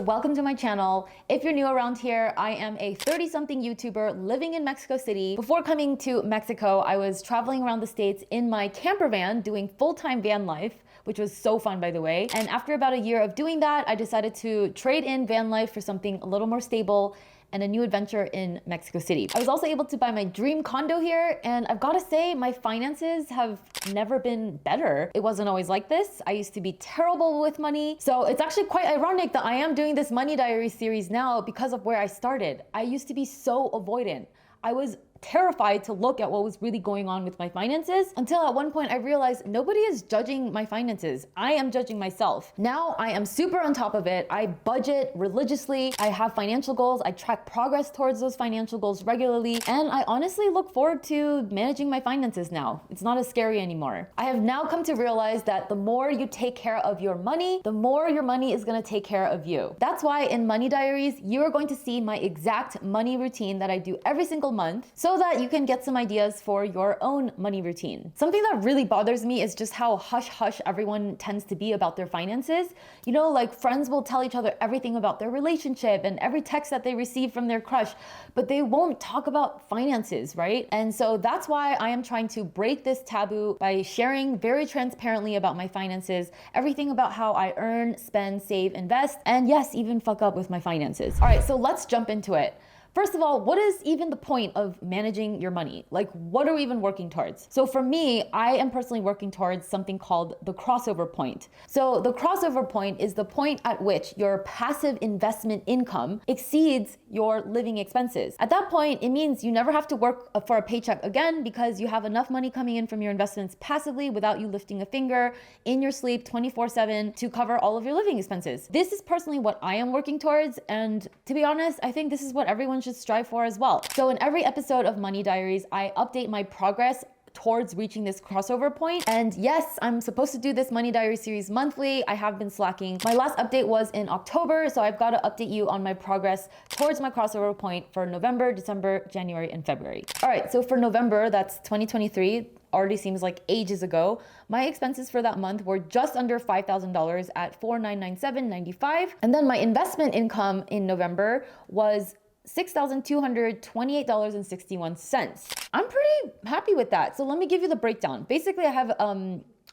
welcome to my channel. If you're new around here, I am a 30-something YouTuber living in Mexico City. Before coming to Mexico, I was traveling around the States in my camper van doing full-time van life, which was so fun, by the way. And after about a year of doing that, I decided to trade in van life for something a little more stable and a new adventure in Mexico City. I was also able to buy my dream condo here, and I've got to say my finances have never been better. It wasn't always like this. I used to be terrible with money. So it's actually quite ironic that I am doing this Money Diaries series now because of where I started. I used to be so avoidant. I was terrified to look at what was really going on with my finances until at one point I realized nobody is judging my finances. I am judging myself. Now I am super on top of it. I budget religiously. I have financial goals. I track progress towards those financial goals regularly. And I honestly look forward to managing my finances now. It's not as scary anymore. I have now come to realize that the more you take care of your money, the more your money is going to take care of you. That's why in Money Diaries, you are going to see my exact money routine that I do every single month, so that you can get some ideas for your own money routine. Something that really bothers me is just how hush-hush everyone tends to be about their finances. You know, like friends will tell each other everything about their relationship and every text that they receive from their crush, but they won't talk about finances, right? And so that's why I am trying to break this taboo by sharing very transparently about my finances, everything about how I earn, spend, save, invest, and yes, even fuck up with my finances. All right, so let's jump into it. First of all, what is even the point of managing your money? Like, what are we even working towards? So for me, I am personally working towards something called the crossover point. So the crossover point is the point at which your passive investment income exceeds your living expenses. At that point, it means you never have to work for a paycheck again because you have enough money coming in from your investments passively without you lifting a finger in your sleep 24/7 to cover all of your living expenses. This is personally what I am working towards. And to be honest, I think this is what everyone should strive for as well. So in every episode of Money Diaries, I update my progress towards reaching this crossover point. And yes, I'm supposed to do this Money Diary series monthly. I have been slacking. My last update was in October, so I've got to update you on my progress towards my crossover point for November, December, January, and February. All right, so for November, that's 2023, already seems like ages ago. My expenses for that month were just under $5,000 at $4,997.95. And then my investment income in November was $6,228.61. I'm pretty happy with that. So let me give you the breakdown. Basically, I have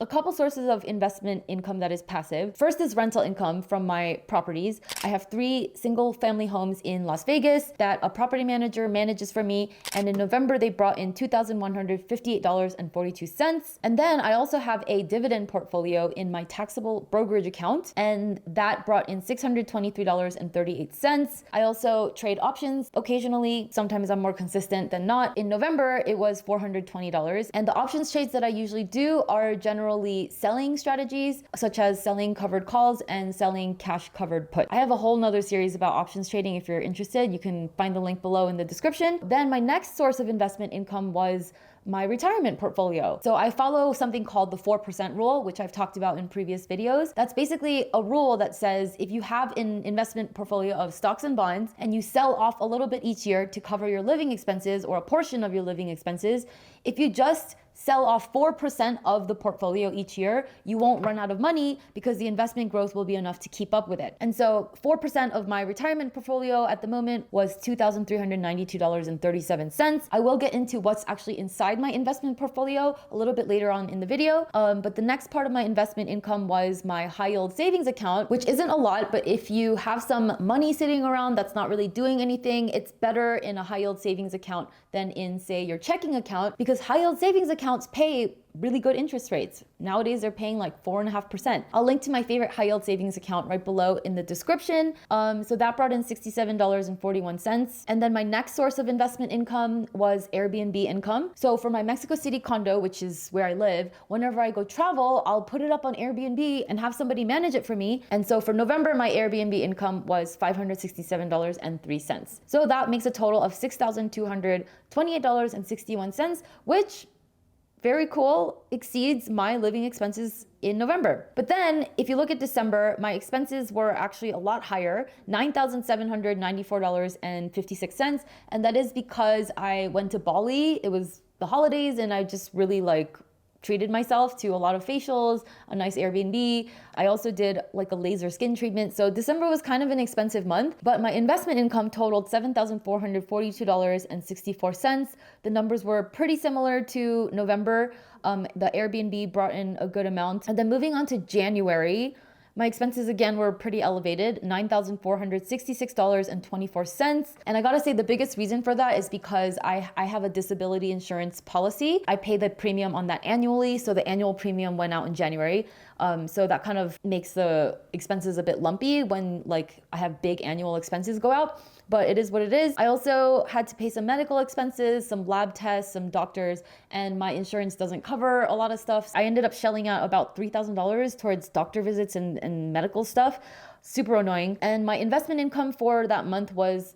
a couple sources of investment income that is passive. First is rental income from my properties. I have 3 single family homes in Las Vegas that a property manager manages for me. And in November, they brought in $2,158.42. And then I also have a dividend portfolio in my taxable brokerage account, and that brought in $623.38. I also trade options occasionally. Sometimes I'm more consistent than not. In November, it was $420. And the options trades that I usually do are generally selling strategies, such as selling covered calls and selling cash covered put. I have a whole nother series about options trading. If you're interested, you can find the link below in the description. Then my next source of investment income was my retirement portfolio. So I follow something called the 4% rule, which I've talked about in previous videos. That's basically a rule that says if you have an investment portfolio of stocks and bonds and you sell off a little bit each year to cover your living expenses or a portion of your living expenses, if you just sell off 4% of the portfolio each year, you won't run out of money because the investment growth will be enough to keep up with it. And so 4% of my retirement portfolio at the moment was $2,392.37. I will get into what's actually inside my investment portfolio a little bit later on in the video. But the next part of my investment income was my high yield savings account, which isn't a lot, but if you have some money sitting around that's not really doing anything, it's better in a high yield savings account than in, say, your checking account, because high yield savings accounts pay really good interest rates. Nowadays, they're paying like 4.5%. I'll link to my favorite high yield savings account right below in the description. So that brought in $67.41. And then my next source of investment income was Airbnb income. So for my Mexico City condo, which is where I live, whenever I go travel, I'll put it up on Airbnb and have somebody manage it for me. And so for November, my Airbnb income was $567.03. So that makes a total of $6,228.61, which, very cool, exceeds my living expenses in November. But then if you look at December, my expenses were actually a lot higher, $9,794.56. And that is because I went to Bali. It was the holidays and I just really treated myself to a lot of facials, a nice Airbnb. I also did like a laser skin treatment. So December was kind of an expensive month, but my investment income totaled $7,442.64. The numbers were pretty similar to November. The Airbnb brought in a good amount. And then moving on to January, my expenses again were pretty elevated, $9,466.24. And I gotta say, the biggest reason for that is because I have a disability insurance policy. I pay the premium on that annually. So the annual premium went out in January. So that kind of makes the expenses a bit lumpy when like I have big annual expenses go out. But it is what it is. I also had to pay some medical expenses, some lab tests, some doctors, and my insurance doesn't cover a lot of stuff. I ended up shelling out about $3,000 towards doctor visits and medical stuff. Super annoying. And my investment income for that month was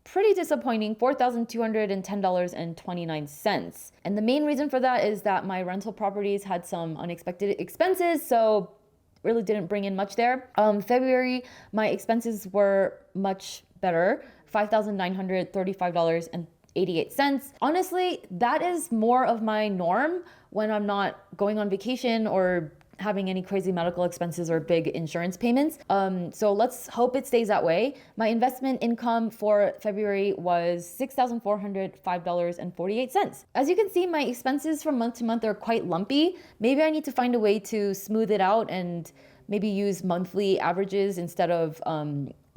pretty disappointing, $4,210.29. And the main reason for that is that my rental properties had some unexpected expenses, so really didn't bring in much there. February, my expenses were much better, $5,935.88. Honestly, that is more of my norm when I'm not going on vacation or having any crazy medical expenses or big insurance payments. So let's hope it stays that way. My investment income for February was $6,405.48. As you can see, my expenses from month to month are quite lumpy. Maybe I need to find a way to smooth it out and maybe use monthly averages instead of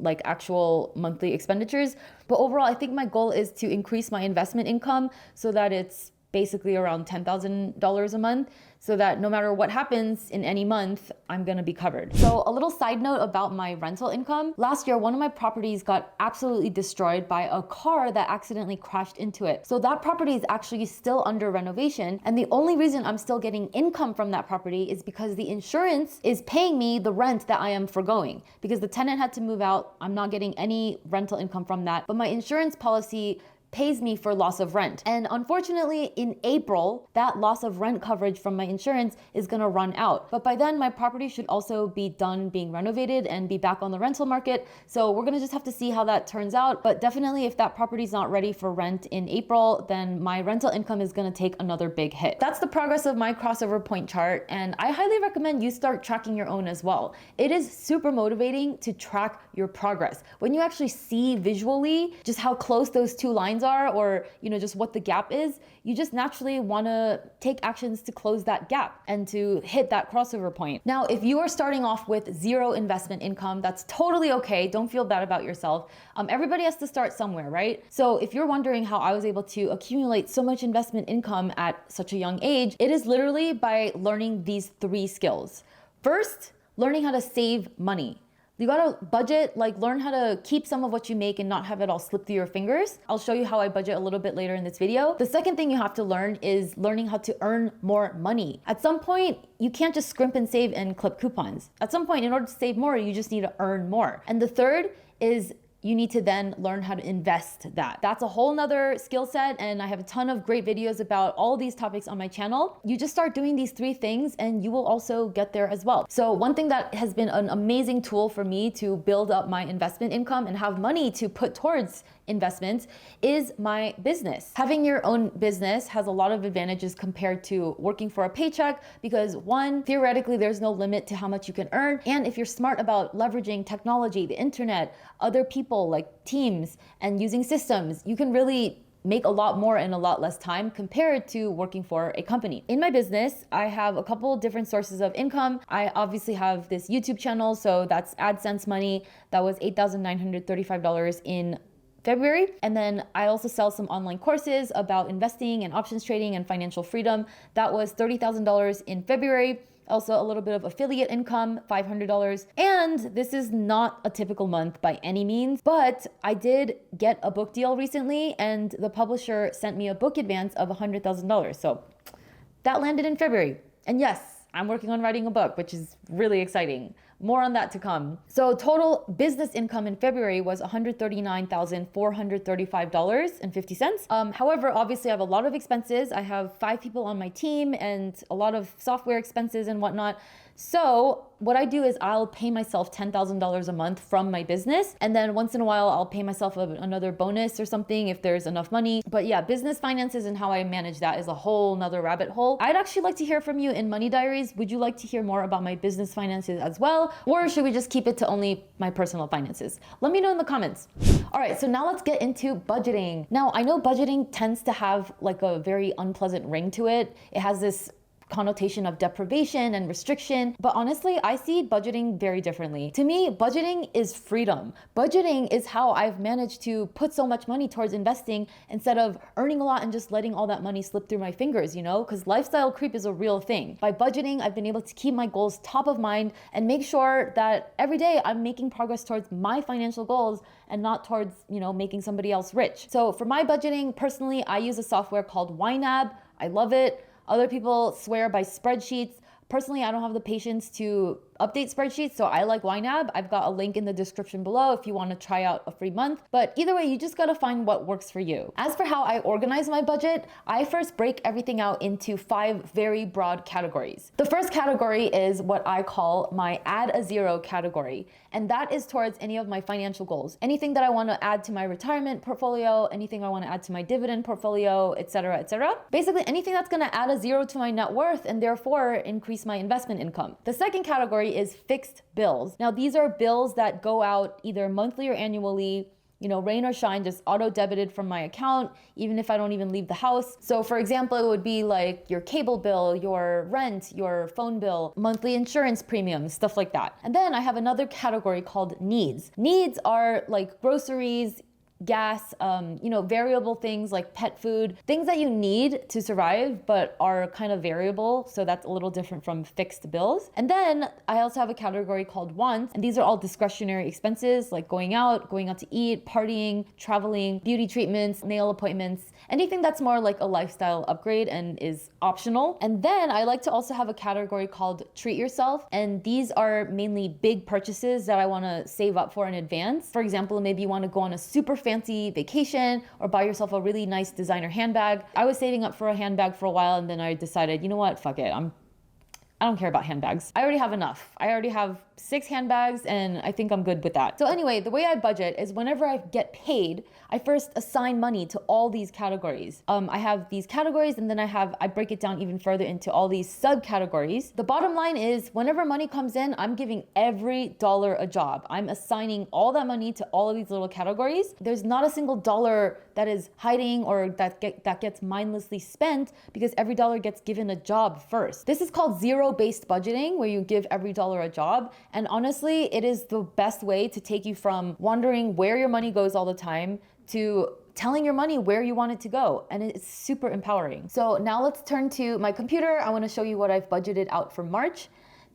like actual monthly expenditures. But overall, I think my goal is to increase my investment income so that it's basically around $10,000 a month, so that no matter what happens in any month, I'm gonna be covered. So a little side note about my rental income. Last year, one of my properties got absolutely destroyed by a car that accidentally crashed into it. So that property is actually still under renovation. And the only reason I'm still getting income from that property is because the insurance is paying me the rent that I am forgoing. Because the tenant had to move out, I'm not getting any rental income from that. But my insurance policy pays me for loss of rent. And unfortunately, in April, that loss of rent coverage from my insurance is gonna run out. But by then, my property should also be done being renovated and be back on the rental market. So we're gonna just have to see how that turns out. But definitely, if that property's not ready for rent in April, then my rental income is gonna take another big hit. That's the progress of my crossover point chart. And I highly recommend you start tracking your own as well. It is super motivating to track your progress. When you actually see visually just how close those two lines are, or just what the gap is, you just naturally want to take actions to close that gap and to hit that crossover point. Now, if you are starting off with zero investment income, that's totally okay. Don't feel bad about yourself. Everybody has to start somewhere, right? So if you're wondering how I was able to accumulate so much investment income at such a young age, it is literally by learning these 3 skills. First, learning how to save money. You gotta budget, learn how to keep some of what you make and not have it all slip through your fingers. I'll show you how I budget a little bit later in this video. The second thing you have to learn is learning how to earn more money. At some point, you can't just scrimp and save and clip coupons. At some point, in order to save more, you just need to earn more. And the third is you need to then learn how to invest that. That's a whole nother skill set, and I have a ton of great videos about all these topics on my channel. You just start doing these 3 things and you will also get there as well. So one thing that has been an amazing tool for me to build up my investment income and have money to put towards investments is my business. Having your own business has a lot of advantages compared to working for a paycheck because 1, theoretically, there's no limit to how much you can earn. And if you're smart about leveraging technology, the internet, other people like teams and using systems, you can really make a lot more in a lot less time compared to working for a company. In my business, I have a couple different sources of income. I obviously have this YouTube channel, so that's AdSense money. That was $8,935 in February. And then I also sell some online courses about investing and options trading and financial freedom. That was $30,000 in February. Also a little bit of affiliate income, $500. And this is not a typical month by any means, but I did get a book deal recently and the publisher sent me a book advance of $100,000. So that landed in February. And yes, I'm working on writing a book, which is really exciting. More on that to come. So total business income in February was $139,435.50. However, obviously I have a lot of expenses. I have 5 people on my team and a lot of software expenses and whatnot. So what I do is I'll pay myself $10,000 a month from my business. And then once in a while, I'll pay myself another bonus or something if there's enough money. But yeah, business finances and how I manage that is a whole nother rabbit hole. I'd actually like to hear from you in Money Diaries. Would you like to hear more about my business finances as well? Or should we just keep it to only my personal finances? Let me know in the comments. All right, so now let's get into budgeting. Now, I know budgeting tends to have like a very unpleasant ring to it. It has this connotation of deprivation and restriction. But honestly, I see budgeting very differently. To me, budgeting is freedom. Budgeting is how I've managed to put so much money towards investing instead of earning a lot and just letting all that money slip through my fingers, you know, because lifestyle creep is a real thing. By budgeting, I've been able to keep my goals top of mind and make sure that every day I'm making progress towards my financial goals and not towards, you know, making somebody else rich. So for my budgeting, personally, I use a software called YNAB. I love it. Other people swear by spreadsheets. Personally, I don't have the patience to update spreadsheets, so I like YNAB. I've got a link in the description below if you want to try out a free month. But either way, you just got to find what works for you. As for how I organize my budget, I first break everything out into 5 very broad categories. The first category is what I call my add a zero category, and that is towards any of my financial goals. Anything that I want to add to my retirement portfolio, anything I want to add to my dividend portfolio, etc., etc. Basically, anything that's going to add a zero to my net worth and therefore increase my investment income. The second category is fixed bills. Now, these are bills that go out either monthly or annually, you know, rain or shine, just auto debited from my account, even if I don't even leave the house. So for example, it would be like your cable bill, your rent, your phone bill, monthly insurance premiums, stuff like that. And then I have another category called needs. Needs are like groceries, gas, you know, variable things like pet food, things that you need to survive, but are kind of variable. So that's a little different from fixed bills. And then I also have a category called wants, and these are all discretionary expenses like going out to eat, partying, traveling, beauty treatments, nail appointments, anything that's more like a lifestyle upgrade and is optional. And then I like to also have a category called treat yourself. And these are mainly big purchases that I want to save up for in advance. For example, maybe you want to go on a super fancy vacation or buy yourself a really nice designer handbag. I was saving up for a handbag for a while and then I decided, you know what, fuck it. I don't care about handbags. I already have enough. I already have 6 handbags and I think I'm good with that. So anyway, the way I budget is whenever I get paid, I first assign money to all these categories. I have these categories and then I break it down even further into all these subcategories. The bottom line is whenever money comes in, I'm giving every dollar a job. I'm assigning all that money to all of these little categories. There's not a single dollar that is hiding or that gets mindlessly spent because every dollar gets given a job first. This is called zero-based budgeting, where you give every dollar a job. And honestly, it is the best way to take you from wondering where your money goes all the time to telling your money where you want it to go. And it's super empowering. So now let's turn to my computer. I want to show you what I've budgeted out for March.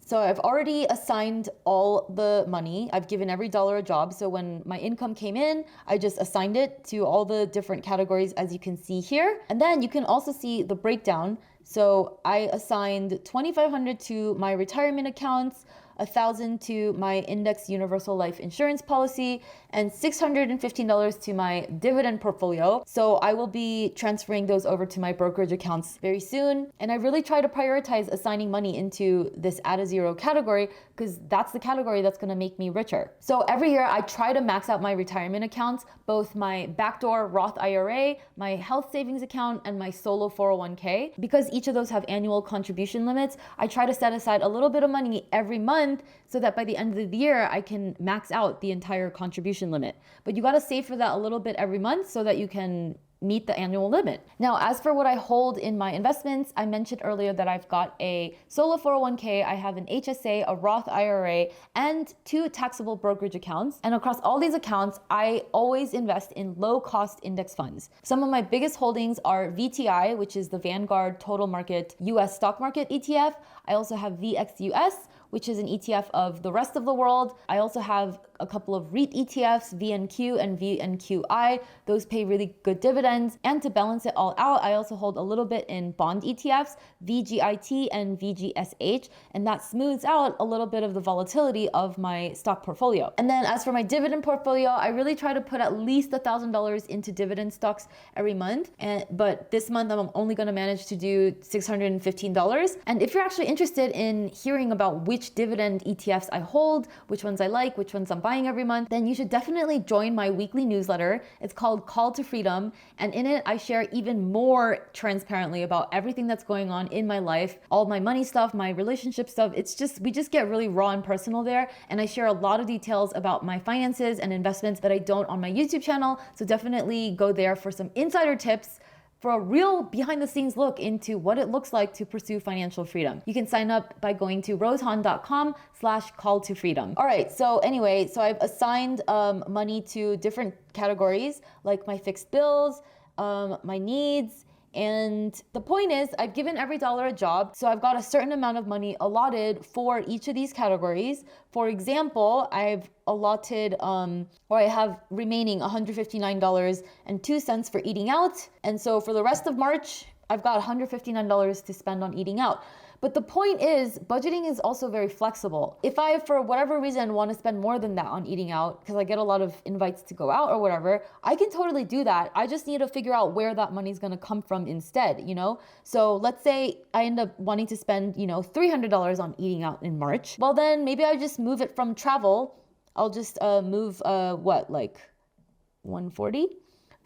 So I've already assigned all the money. I've given every dollar a job. So when my income came in, I just assigned it to all the different categories as you can see here. And then you can also see the breakdown. So I assigned $2,500 to my retirement accounts, $1,000 to my index universal life insurance policy, and $615 to my dividend portfolio. So I will be transferring those over to my brokerage accounts very soon. And I really try to prioritize assigning money into this add a zero category because that's the category that's gonna make me richer. So every year I try to max out my retirement accounts, both my backdoor Roth IRA, my health savings account, and my solo 401k. Because each of those have annual contribution limits, I try to set aside a little bit of money every month so that by the end of the year, I can max out the entire contribution limit. But you gotta save for that a little bit every month so that you can meet the annual limit. Now, as for what I hold in my investments, I mentioned earlier that I've got a solo 401k, I have an HSA, a Roth IRA, and 2 taxable brokerage accounts. And across all these accounts, I always invest in low-cost index funds. Some of my biggest holdings are VTI, which is the Vanguard Total Market US Stock Market ETF. I also have VXUS, which is an ETF of the rest of the world. I also have a couple of REIT ETFs, VNQ and VNQI. Those pay really good dividends. And to balance it all out, I also hold a little bit in bond ETFs, VGIT and VGSH, and that smooths out a little bit of the volatility of my stock portfolio. And then as for my dividend portfolio, I really try to put at least $1,000 into dividend stocks every month. But this month I'm only going to manage to do $615. And if you're actually interested in hearing about which dividend ETFs I hold, which ones I like, which ones I'm buying every month, then you should definitely join my weekly newsletter. It's called Call to Freedom. And in it, I share even more transparently about everything that's going on in my life, all my money stuff, my relationship stuff. We just get really raw and personal there. And I share a lot of details about my finances and investments that I don't on my YouTube channel. So definitely go there for some insider tips, for a real behind the scenes look into what it looks like to pursue financial freedom. You can sign up by going to rosehan.com/call-to-freedom. All right, so anyway, I've assigned money to different categories, like my fixed bills, my needs, and the point is, I've given every dollar a job, so I've got a certain amount of money allotted for each of these categories. For example, I've allotted, or I have remaining $159.02 for eating out. And so for the rest of March, I've got $159 to spend on eating out. But the point is, budgeting is also very flexible. If I, for whatever reason, want to spend more than that on eating out, because I get a lot of invites to go out or whatever, I can totally do that. I just need to figure out where that money's going to come from instead, you know? So let's say I end up wanting to spend, $300 on eating out in March. Well, then maybe I just move it from travel. I'll just move, like 140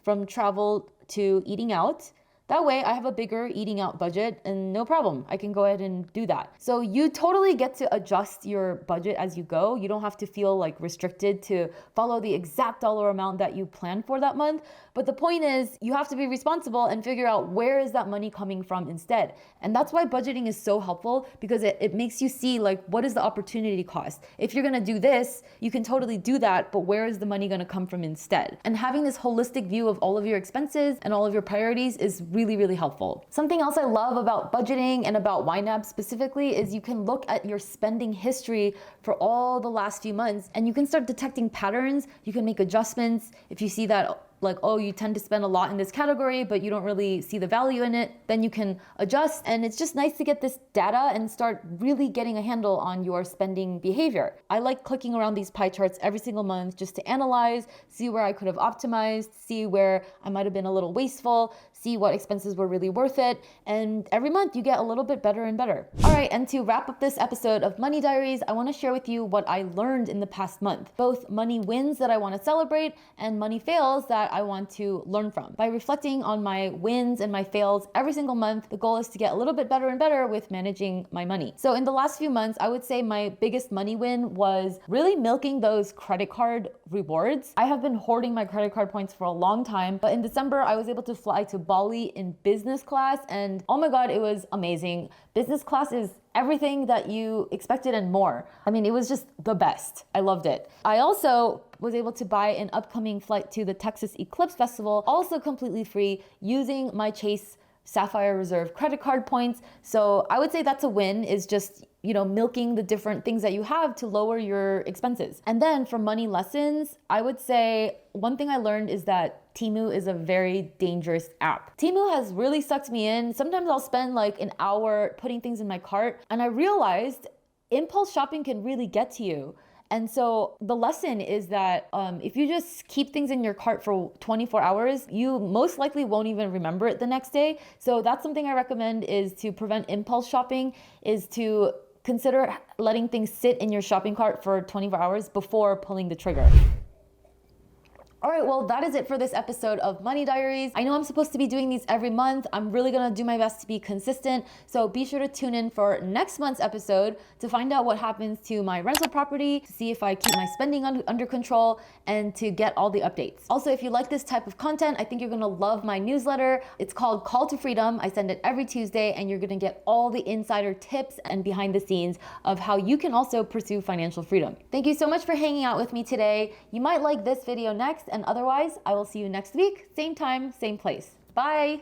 from travel to eating out. That way I have a bigger eating out budget and no problem. I can go ahead and do that. So you totally get to adjust your budget as you go. You don't have to feel like restricted to follow the exact dollar amount that you plan for that month. But the point is, you have to be responsible and figure out where is that money coming from instead. And that's why budgeting is so helpful, because it makes you see like, what is the opportunity cost? If you're gonna do this, you can totally do that, but where is the money gonna come from instead? And having this holistic view of all of your expenses and all of your priorities is really, really helpful. Something else I love about budgeting and about YNAB specifically is you can look at your spending history for all the last few months and you can start detecting patterns. You can make adjustments. If you see that like, oh, you tend to spend a lot in this category, but you don't really see the value in it, then you can adjust. And it's just nice to get this data and start really getting a handle on your spending behavior. I like clicking around these pie charts every single month just to analyze, see where I could have optimized, see where I might have been a little wasteful, see what expenses were really worth it. And every month you get a little bit better and better. All right, and to wrap up this episode of Money Diaries, I want to share with you what I learned in the past month, both money wins that I want to celebrate and money fails that I want to learn from. By reflecting on my wins and my fails every single month, the goal is to get a little bit better and better with managing my money. So in the last few months, I would say my biggest money win was really milking those credit card rewards. I have been hoarding my credit card points for a long time, but in December, I was able to fly to Bali in business class, and oh my God, it was amazing. Business class is everything that you expected and more. I mean, it was just the best. I loved it. I also was able to buy an upcoming flight to the Texas Eclipse Festival, also completely free, using my Chase Sapphire Reserve credit card points. So I would say that's a win, is just, milking the different things that you have to lower your expenses. And then for money lessons, I would say one thing I learned is that Temu is a very dangerous app. Temu has really sucked me in. Sometimes I'll spend like an hour putting things in my cart, and I realized impulse shopping can really get to you. And so the lesson is that if you just keep things in your cart for 24 hours, you most likely won't even remember it the next day. So that's something I recommend, is to prevent impulse shopping, is to consider letting things sit in your shopping cart for 24 hours before pulling the trigger. All right, well, that is it for this episode of Money Diaries. I know I'm supposed to be doing these every month. I'm really gonna do my best to be consistent. So be sure to tune in for next month's episode to find out what happens to my rental property, to see if I keep my spending under control, and to get all the updates. Also, if you like this type of content, I think you're gonna love my newsletter. It's called Call to Freedom. I send it every Tuesday, and you're gonna get all the insider tips and behind the scenes of how you can also pursue financial freedom. Thank you so much for hanging out with me today. You might like this video next, and otherwise, I will see you next week, same time, same place. Bye.